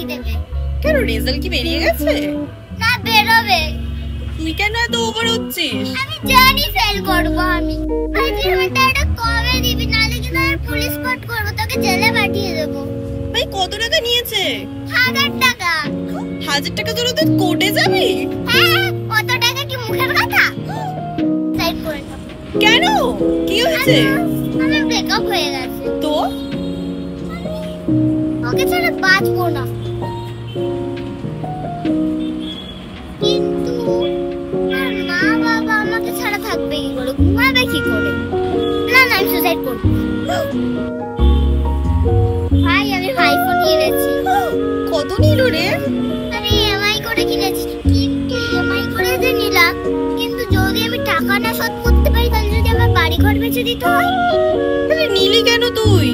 কি দেবে? কেন, রেজাল্ট কি বেরিয়ে গেছে? না, বেরোবে। তুই কেন এত ওভার হচ্ছিস? আমি জানি ফেল করব আমি। ভাই আমার টাকাটা কবে দিবি, নালে কিন্তু আমি পুলিশ কোর্ট করব, তোকে জেলে পাঠিয়ে দেব। ভাই কত টাকা নিয়েছে? 1000 টাকা। 1000 টাকা জন্য তুই কোর্টে যাবি? হ্যাঁ, কত টাকা কি মুখের কথা? সাইড করে দাও। কেন, কি হয়েছে? আমার ব্রেকআপ হয়ে গেছে। তো ওকে ছাড়া বাঁচবো না। কিন্তু আমার মা বাবা আমাকে ছাড়া থাকবে কি করে, ঘুমাবে কি করে? না না, আমি সুসাইড করব। ভাই আমি আইফোন কিনেছি। কত নিল রে? আরে ইএমআই করে কিনেছি। কিন্তু ইএমআই করে যে নিলাম, কিন্তু যদি আমি টাকা না শোধ করতে পারি তাহলে যদি আমার বাড়ি ঘর বেচে দিতে হয়। আরে নিলি কেন তুই?